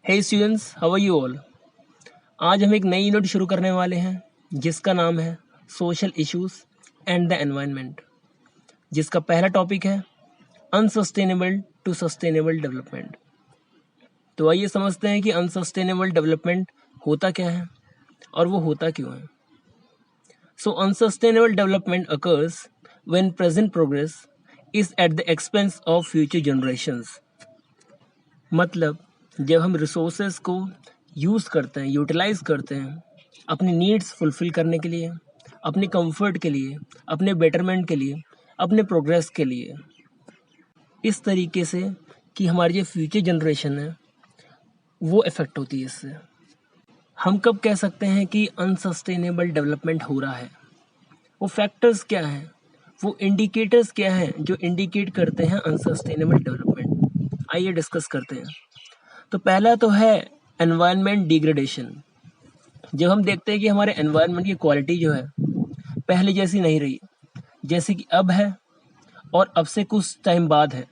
Hey students, how are you all. आज हम एक नई यूनिट शुरू करने वाले हैं जिसका नाम है social issues and the environment, जिसका पहला टॉपिक है अनसस्टेनेबल टू सस्टेनेबल डेवलपमेंट। तो आइए समझते हैं कि अनसस्टेनेबल डेवलपमेंट होता क्या है और वो होता क्यों है। So unsustainable development occurs when present progress is at the expense of future generations. मतलब जब हम रिसोर्सेज को यूज़ करते हैं, यूटिलाइज करते हैं अपनी नीड्स फुलफ़िल करने के लिए, अपने कंफर्ट के लिए, अपने बेटरमेंट के लिए, अपने प्रोग्रेस के लिए, इस तरीके से कि हमारी जो फ्यूचर जनरेशन है वो इफ़ेक्ट होती है इससे। हम कब कह सकते हैं कि अनसस्टेनेबल डेवलपमेंट हो रहा है? वो फैक्टर्स क्या हैं, वो इंडिकेटर्स क्या हैं जो इंडिकेट करते हैं अनसस्टेनेबल डेवलपमेंट? आइए डिस्कस करते हैं। तो पहला तो है एनवायरनमेंट डिग्रेडेशन। जब हम देखते हैं कि हमारे एनवायरनमेंट की क्वालिटी जो है पहले जैसी नहीं रही, जैसे कि अब है और अब से कुछ टाइम बाद है,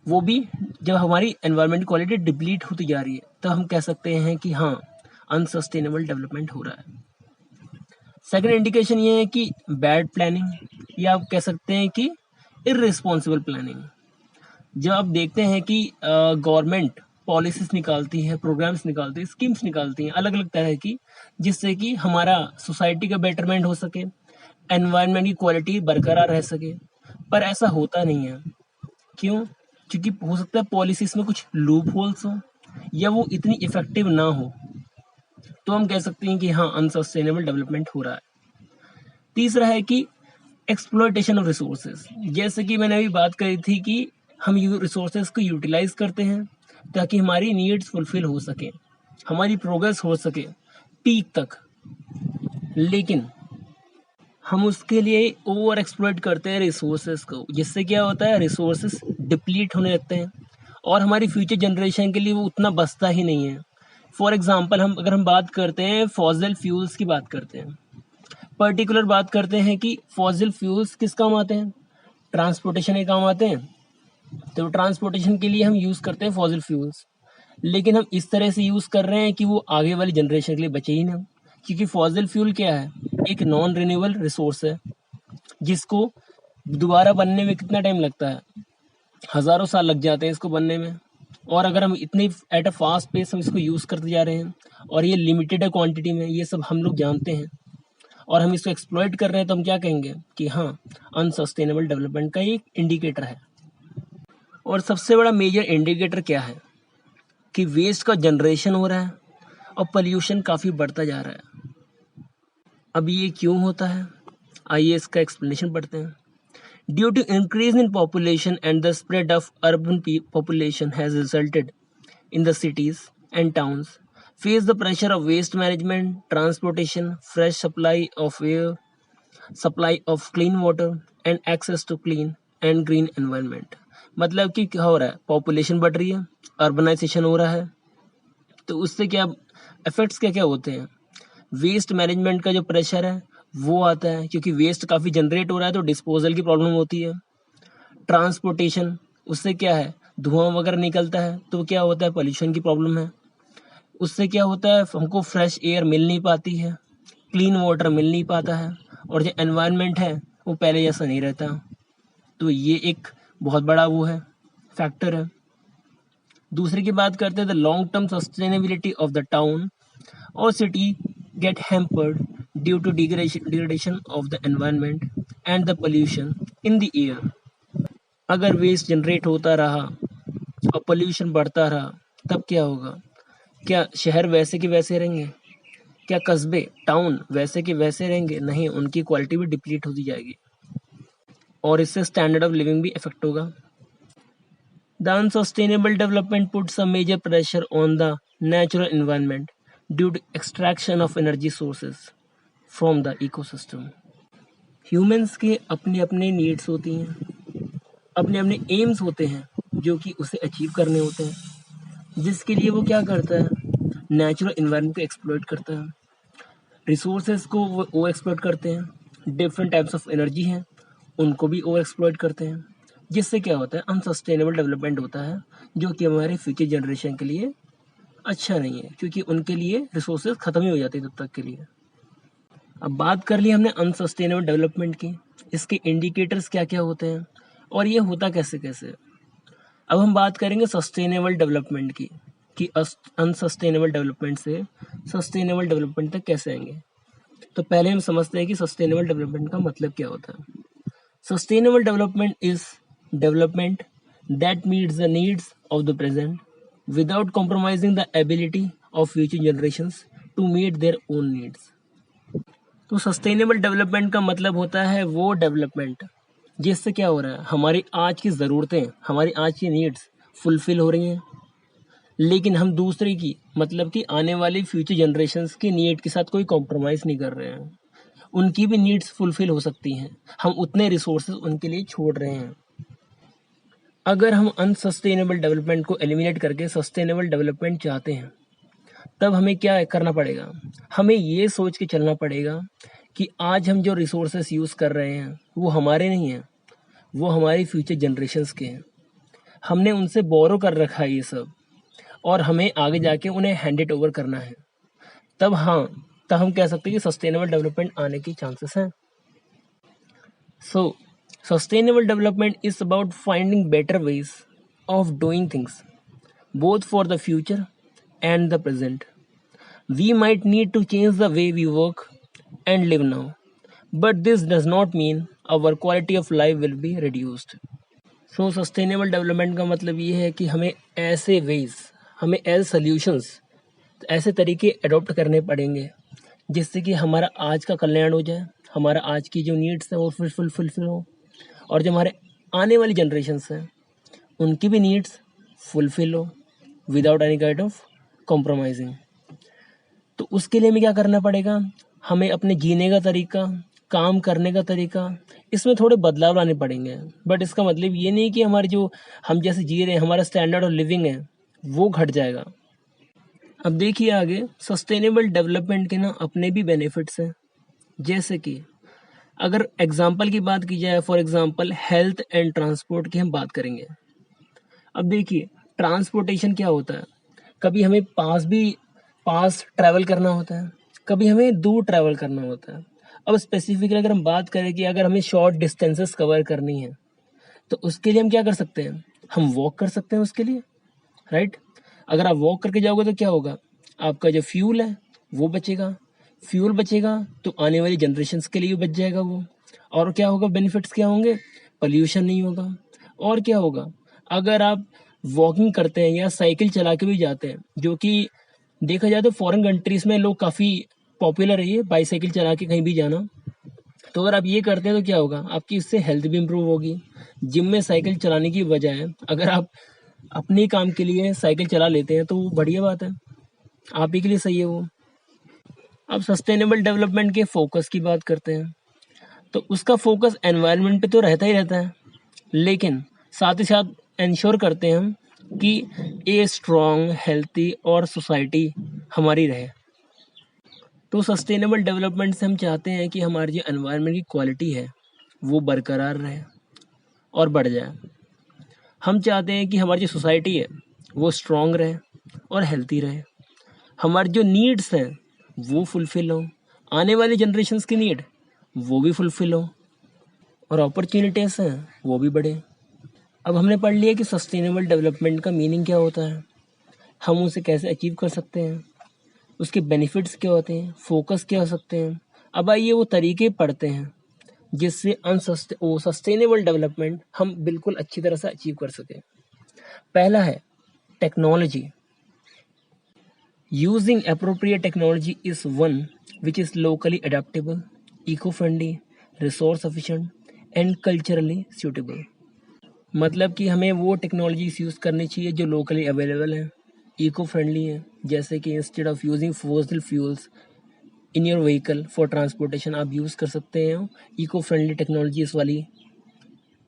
वो भी जब हमारी एनवायरनमेंट की क्वालिटी डिप्लीट होती जा रही है, तो हम कह सकते हैं कि हाँ, अनसस्टेनेबल डेवलपमेंट हो रहा है। सेकंड इंडिकेशन ये है कि बैड प्लानिंग, या आप कह सकते हैं कि इररिस्पॉन्सिबल प्लानिंग। जब आप देखते हैं कि गवर्नमेंट पॉलिसीज निकालती है, प्रोग्राम्स निकालती है, स्कीम्स निकालती हैं अलग अलग तरह की, जिससे कि हमारा सोसाइटी का बेटरमेंट हो सके, एनवायरनमेंट की क्वालिटी बरकरार रह सके, पर ऐसा होता नहीं है। क्यों? क्योंकि हो सकता है पॉलिसीज में कुछ लूप होल्स हो या वो इतनी इफेक्टिव ना हो, तो हम कह सकते हैं कि हाँ, अनसस्टेनेबल डेवलपमेंट हो रहा है। तीसरा है कि एक्सप्लॉयटेशन ऑफ रिसोर्सेज। जैसे कि मैंने अभी बात करी थी कि हम रिसोर्सेज को यूटिलाइज करते हैं ताकि हमारी नीड्स फुलफिल हो सके, हमारी प्रोग्रेस हो सके पीक तक, लेकिन हम उसके लिए ओवर एक्सप्लॉइट करते हैं रिसोर्सेज को, जिससे क्या होता है, रिसोर्सेज डिप्लीट होने लगते हैं और हमारी फ्यूचर जनरेशन के लिए वो उतना बचता ही नहीं है। फॉर एग्जाम्पल अगर हम बात करते हैं फॉसिल फ्यूल्स की, बात करते हैं पर्टिकुलर, बात करते हैं कि फॉसिल फ्यूल्स किस काम आते हैं, ट्रांसपोर्टेशन के काम आते हैं। तो ट्रांसपोर्टेशन के लिए हम यूज़ करते हैं फॉसिल फ्यूल्स, लेकिन हम इस तरह से यूज़ कर रहे हैं कि वो आगे वाली जनरेशन के लिए बचे ही ना। क्योंकि फॉसिल फ्यूल क्या है, एक नॉन रिन्यूएबल रिसोर्स है जिसको दोबारा बनने में कितना टाइम लगता है, हज़ारों साल लग जाते हैं इसको बनने में। और अगर हम इतनी एट अ फास्ट पेस हम इसको यूज़ करते जा रहे हैं और ये लिमिटेड है क्वांटिटी में, ये सब हम लोग जानते हैं, और हम इसको एक्सप्लॉइट कर रहे हैं, तो हम क्या कहेंगे कि हाँ, अनसस्टेनेबल डेवलपमेंट का एक इंडिकेटर है। और सबसे बड़ा मेजर इंडिकेटर क्या है कि वेस्ट का जनरेशन हो रहा है और पोल्यूशन काफ़ी बढ़ता जा रहा है। अब ये क्यों होता है, आइए इसका एक्सप्लेनेशन पढ़ते हैं। Due to increase in population and the spread of urban population has resulted in the cities and towns face the pressure of waste management, transportation, fresh supply of air, supply of clean water and access to clean and green environment। मतलब कि क्या हो रहा है, population बढ़ रही है, urbanisation हो रहा है, तो उससे क्या इफेक्ट्स क्या क्या होते हैं। वेस्ट मैनेजमेंट का जो प्रेशर है वो आता है, क्योंकि वेस्ट काफ़ी जनरेट हो रहा है तो डिस्पोजल की प्रॉब्लम होती है। ट्रांसपोर्टेशन, उससे क्या है, धुआं वगैरह निकलता है तो क्या होता है, पोल्यूशन की प्रॉब्लम है। उससे क्या होता है, हमको फ्रेश एयर मिल नहीं पाती है, क्लीन वाटर मिल नहीं पाता है, और जो एनवायरनमेंट है वो पहले जैसा नहीं रहता। तो ये एक बहुत बड़ा वो है, फैक्टर है। दूसरे की बात करते हैं, the long term sustainability of the town और city get hampered due to degradation of the environment and the pollution in the air. अगर वेस्ट जनरेट होता रहा और पोल्यूशन बढ़ता रहा, तब क्या होगा? क्या शहर वैसे के वैसे रहेंगे? क्या कस्बे, टाउन वैसे के वैसे रहेंगे? नहीं, उनकी क्वालिटी भी डिप्लीट होती जाएगी और इससे स्टैंडर्ड ऑफ लिविंग भी इफेक्ट होगा। The unsustainable development puts a major pressure on the natural environment due to extraction of energy sources from the ecosystem. Humans के अपने अपने नीड्स होती हैं, अपने अपने एम्स होते हैं जो कि उसे अचीव करने होते हैं, जिसके लिए वो क्या करता है, नेचुरल एनवायरनमेंट को एक्सप्लॉइट करता है, रिसोर्सेज को वो ओवर एक्सप्लॉइट करते हैं, डिफरेंट टाइप्स ऑफ एनर्जी हैं उनको भी ओवर एक्सप्लॉइट करते हैं, जिससे क्या होता है, अनसस्टेनेबल डेवलपमेंट होता है, जो कि हमारे फ्यूचर जनरेशन के लिए अच्छा नहीं है, क्योंकि उनके लिए रिसोर्सेज खत्म ही हो जाते हैं तब तक के लिए। अब बात कर ली हमने अनसस्टेनेबल डेवलपमेंट की, इसके इंडिकेटर्स क्या क्या होते हैं और ये होता कैसे कैसे। अब हम बात करेंगे सस्टेनेबल डेवलपमेंट की, कि अनसस्टेनेबल डेवलपमेंट से सस्टेनेबल डेवलपमेंट तक कैसे आएंगे। तो पहले हम समझते हैं कि सस्टेनेबल डेवलपमेंट का मतलब क्या होता है। Sustainable development is development that meets the needs of the present without compromising the ability of future generations to meet their own needs. तो सस्टेनेबल डेवलपमेंट का मतलब होता है वो डेवलपमेंट जिससे क्या हो रहा है, हमारी आज की ज़रूरतें, हमारी आज की नीड्स फुलफिल हो रही हैं, लेकिन हम दूसरे की, मतलब कि आने वाली फ्यूचर जनरेशन्स की नीड के साथ कोई कॉम्प्रोमाइज़ नहीं कर रहे हैं। उनकी भी नीड्स फुलफिल हो सकती हैं, हम उतने रिसोर्सेज उनके लिए छोड़ रहे हैं। अगर हम अनसस्टेनेबल डेवलपमेंट को एलिमिनेट करके सस्टेनेबल डेवलपमेंट चाहते हैं, तब हमें क्या करना पड़ेगा, हमें ये सोच के चलना पड़ेगा कि आज हम जो रिसोर्सेस यूज़ कर रहे हैं वो हमारे नहीं हैं, वो हमारी फ्यूचर जनरेशन्स के हैं। हमने उनसे बोरो कर रखा है ये सब, और हमें आगे जाके उन्हें हैंड इट ओवर करना है। तब तब हम कह सकते हैं कि सस्टेनेबल डेवलपमेंट आने की चांसेस हैं। सो sustainable development is about finding better ways of doing things both for the future and the present. We might need to change the way we work and live now, but this does not mean our quality of life will be reduced. So sustainable development का मतलब ये है कि हमें ऐसे ways, हमें ऐसे solutions, ऐसे तरीके अडॉप्ट करने पड़ेंगे जिससे कि हमारा आज का कल्याण हो जाए, हमारा आज की जो नीड्स हैं वो फुलफिल हो, और जो हमारे आने वाली जनरेशन्स हैं उनकी भी नीड्स फुलफिल हो without any kind of compromising. तो उसके लिए हमें क्या करना पड़ेगा, हमें अपने जीने का तरीका, काम करने का तरीका, इसमें थोड़े बदलाव लाने पड़ेंगे। बट इसका मतलब ये नहीं कि हमारे जो हम जैसे जी रहे हैं, हमारा स्टैंडर्ड ऑफ लिविंग है वो घट जाएगा। अब देखिए आगे, सस्टेनेबल डेवलपमेंट के ना अपने भी बेनिफिट्स हैं। जैसे कि अगर एग्जाम्पल की बात की जाए, for example health and transport की हम बात करेंगे। अब देखिए ट्रांसपोर्टेशन क्या होता है, कभी हमें पास ट्रैवल करना होता है, कभी हमें दूर ट्रैवल करना होता है। अब स्पेसिफिकली अगर हम बात करें कि अगर हमें शॉर्ट डिस्टेंसेस कवर करनी है तो उसके लिए हम क्या कर सकते हैं, हम वॉक कर सकते हैं उसके लिए, राइट। अगर आप वॉक करके जाओगे तो क्या होगा, आपका जो फ्यूल है वो बचेगा, फ्यूल बचेगा तो आने वाली जनरेशन्स के लिए भी बच जाएगा वो। और क्या होगा, बेनिफिट्स क्या होंगे, पोल्यूशन नहीं होगा। और क्या होगा, अगर आप वॉकिंग करते हैं या साइकिल चला के भी जाते हैं, जो कि देखा जाए तो फॉरेन कंट्रीज में लोग काफ़ी पॉपुलर है ये बाईसाइकिल चला के कहीं भी जाना। तो अगर आप ये करते हैं तो क्या होगा, आपकी इससे हेल्थ भी इम्प्रूव होगी। जिम में साइकिल चलाने की बजाय अगर आप अपने काम के लिए साइकिल चला लेते हैं तो वो बढ़िया बात है, आप ही के लिए सही है वो। अब सस्टेनेबल डेवलपमेंट के फोकस की बात करते हैं, तो उसका फोकस एनवायरनमेंट पे तो रहता ही रहता है, लेकिन साथ ही साथ इंश्योर करते हैं हम कि ए स्ट्रॉन्ग हेल्थी और सोसाइटी हमारी रहे। तो सस्टेनेबल डेवलपमेंट से हम चाहते हैं कि हमारी जो एनवायरनमेंट की क्वालिटी है वो बरकरार रहे और बढ़ जाए। हम चाहते हैं कि हमारी जो सोसाइटी है वो स्ट्रॉन्ग रहे और हेल्थी रहे, हमारी जो नीड्स हैं वो फुलफिल हो, आने वाली जनरेशन्स की नीड वो भी फुलफिल हो, और अपॉर्चुनिटीज़ हैं वो भी बढ़े। अब हमने पढ़ लिया कि सस्टेनेबल डेवलपमेंट का मीनिंग क्या होता है, हम उसे कैसे अचीव कर सकते हैं, उसके बेनिफिट्स क्या होते हैं, फोकस क्या हो सकते हैं। अब आइए वो तरीके पढ़ते हैं जिससे सस्टेनेबल डेवलपमेंट हम बिल्कुल अच्छी तरह से अचीव कर सकें। पहला है technology. Using appropriate technology is one which is locally adaptable, eco friendly, resource efficient and culturally suitable. मतलब कि हमें वो टेक्नोलॉजीज यूज़ करनी चाहिए जो लोकली अवेलेबल हैं, इको फ्रेंडली हैं, जैसे कि instead of using fossil fuels in your vehicle for transportation आप यूज़ कर सकते हैं इको फ्रेंडली टेक्नोलॉजीज वाली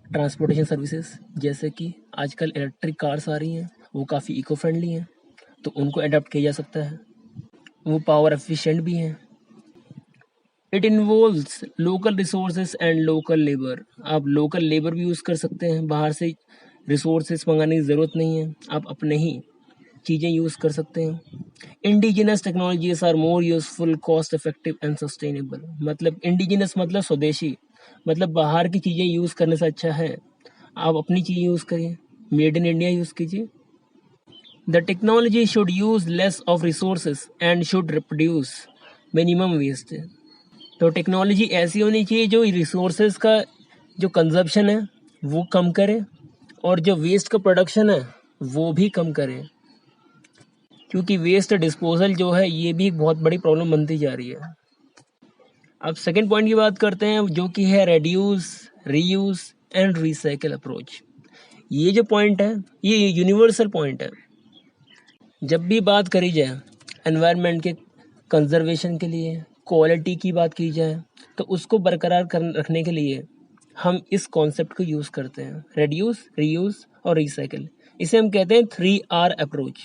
ट्रांसपोर्टेशन सर्विसेज। जैसे कि आजकल इलेक्ट्रिक कार्स आ रही हैं, वो काफ़ी इको फ्रेंडली हैं, तो उनको अडॉप्ट किया जा सकता है, वो पावर एफिशिएंट भी हैं। It involves local resources and local labour. आप लोकल लेबर भी यूज़ कर सकते हैं, बाहर से रिसोर्सेज मंगाने की ज़रूरत नहीं है, आप अपने ही चीज़ें यूज़ कर सकते हैं। Indigenous technologies are more useful, cost effective and sustainable. मतलब इंडिजिनस मतलब स्वदेशी, मतलब बाहर की चीज़ें यूज़ करने से अच्छा है आप अपनी चीज़ यूज़ करिए, मेड इन इंडिया यूज़ कीजिए। The technology should use less of resources and should reproduce minimum waste. तो टेक्नोलॉजी ऐसी होनी चाहिए जो रिसोर्सेज का जो कंजप्शन है वो कम करे और जो वेस्ट का प्रोडक्शन है वो भी कम करे, क्योंकि वेस्ट डिस्पोजल जो है ये भी एक बहुत बड़ी प्रॉब्लम बनती जा रही है। अब सेकंड पॉइंट की बात करते हैं जो कि है reduce, reuse and recycle approach. ये जो पॉइंट है ये यूनिवर्सल पॉइंट है। जब भी बात करी जाए एनवायरनमेंट के कंजर्वेशन के लिए, क्वालिटी की बात की जाए, तो उसको बरकरार रखने के लिए हम इस कॉन्सेप्ट को यूज़ करते हैं, रेड्यूस, रीयूज और रिसाइकल। इसे हम कहते हैं 3R अप्रोच।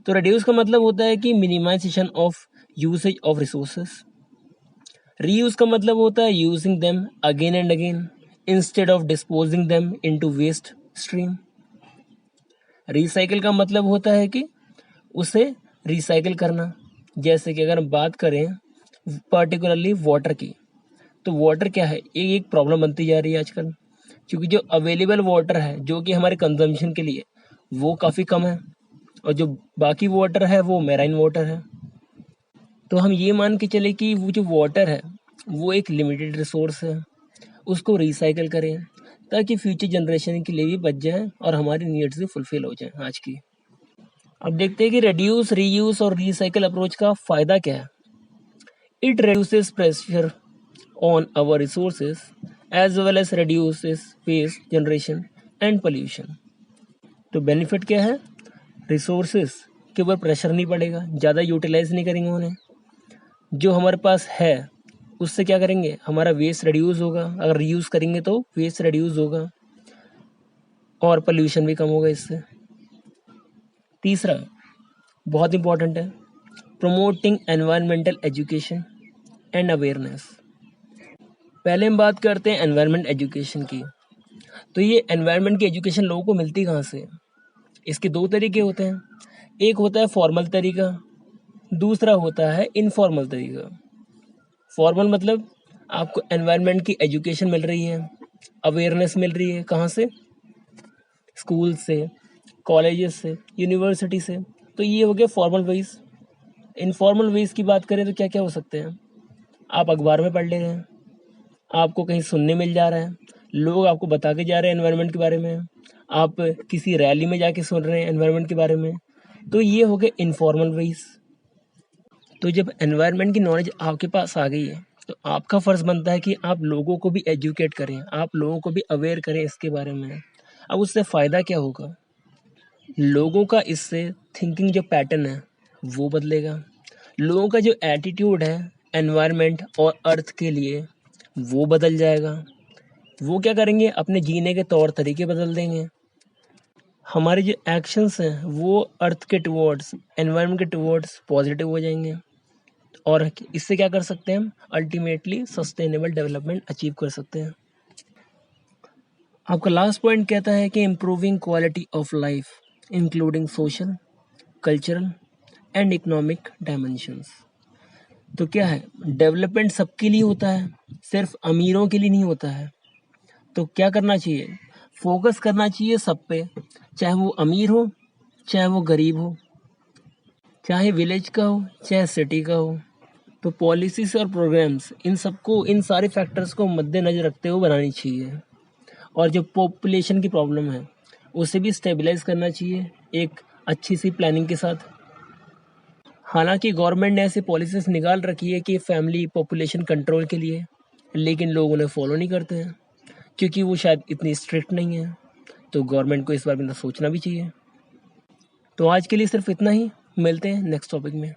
तो रेड्यूस का मतलब होता है कि minimization of usage of resources. Reuse का मतलब होता है using them again and again instead of disposing them into waste stream. Recycle का मतलब होता है कि उसे रिसाइकिल करना। जैसे कि अगर हम बात करें पर्टिकुलरली वाटर की, तो वाटर क्या है, ये एक प्रॉब्लम बनती जा रही है आजकल, क्योंकि जो अवेलेबल वाटर है जो कि हमारे कंजम्पशन के लिए वो काफ़ी कम है और जो बाकी वाटर है वो मेराइन वाटर है। तो हम ये मान के चले कि वो जो वाटर है वो एक लिमिटेड रिसोर्स है, उसको रिसाइकिल करें ताकि फ्यूचर जनरेशन के लिए भी बच जाए और हमारी नीड्स भी फुलफिल हो जाए आज की। अब देखते हैं कि रेड्यूस, रीयूज और रिसाइकिल अप्रोच का फ़ायदा क्या है। It reduces pressure on our resources as well as reduces waste generation and pollution। तो बेनिफिट क्या है, रिसोर्सेज के ऊपर प्रेशर नहीं पड़ेगा, ज़्यादा यूटिलाइज नहीं करेंगे उन्हें। जो हमारे पास है उससे क्या करेंगे, हमारा वेस्ट रिड्यूस होगा, अगर रीयूज़ करेंगे तो वेस्ट रिड्यूस होगा और पोल्यूशन भी कम होगा इससे। तीसरा बहुत इंपॉर्टेंट है, promoting environmental education and awareness. पहले हम बात करते हैं एनवायरनमेंट एजुकेशन की। तो ये एनवायरनमेंट की एजुकेशन लोगों को मिलती कहाँ से। इसके दो तरीके होते हैं, एक होता है फॉर्मल तरीका, दूसरा होता है इनफॉर्मल तरीका। फॉर्मल मतलब आपको एनवायरनमेंट की एजुकेशन मिल रही है, अवेयरनेस मिल रही है, कहाँ से, स्कूल से, कॉलेजेस से, यूनिवर्सिटी से। तो ये हो गया फॉर्मल वेज। इनफॉर्मल वेज की बात करें तो क्या क्या हो सकते हैं, आप अखबार में पढ़ ले रहे हैं, आपको कहीं सुनने मिल जा रहा है, लोग आपको बता के जा रहे हैं एनवायरनमेंट के बारे में, आप किसी रैली में जाके सुन रहे हैं एनवायरनमेंट के बारे में। तो ये हो गए इनफॉर्मल वेज। तो जब एनवायरनमेंट की नॉलेज आपके पास आ गई है तो आपका फ़र्ज़ बनता है कि आप लोगों को भी एजुकेट करें, आप लोगों को भी अवेयर करें इसके बारे में। अब उससे फ़ायदा क्या होगा, लोगों का इससे थिंकिंग जो पैटर्न है वो बदलेगा, लोगों का जो एटीट्यूड है एनवायरनमेंट और अर्थ के लिए वो बदल जाएगा। वो क्या करेंगे, अपने जीने के तौर तरीके बदल देंगे। हमारे जो एक्शंस हैं वो अर्थ के टुवर्ड्स, एनवायरनमेंट के टुवर्ड्स पॉजिटिव हो जाएंगे और इससे क्या कर सकते हैं हम, अल्टीमेटली सस्टेनेबल डेवलपमेंट अचीव कर सकते हैं। आपका लास्ट पॉइंट कहता है कि improving quality of life including social, cultural and economic dimensions. तो क्या है, डेवलपमेंट सबके लिए होता है, सिर्फ अमीरों के लिए नहीं होता है। तो क्या करना चाहिए, फोकस करना चाहिए सब पे, चाहे वो अमीर हो चाहे वो गरीब हो, चाहे विलेज का हो चाहे सिटी का हो। तो पॉलिसीज और प्रोग्राम्स इन सबको, इन सारे फैक्टर्स को मद्देनजर रखते हुए बनानी चाहिए और जो पॉपुलेशन की प्रॉब्लम है उसे भी स्टेबलाइज करना चाहिए एक अच्छी सी प्लानिंग के साथ। हालांकि गवर्नमेंट ने ऐसी पॉलिसीज निकाल रखी है कि फैमिली पॉपुलेशन कंट्रोल के लिए, लेकिन लोग उन्हें फॉलो नहीं करते हैं क्योंकि वो शायद इतनी स्ट्रिक्ट नहीं है। तो गवर्नमेंट को इस बारे में सोचना भी चाहिए। तो आज के लिए सिर्फ इतना ही, मिलते हैं नेक्स्ट टॉपिक में।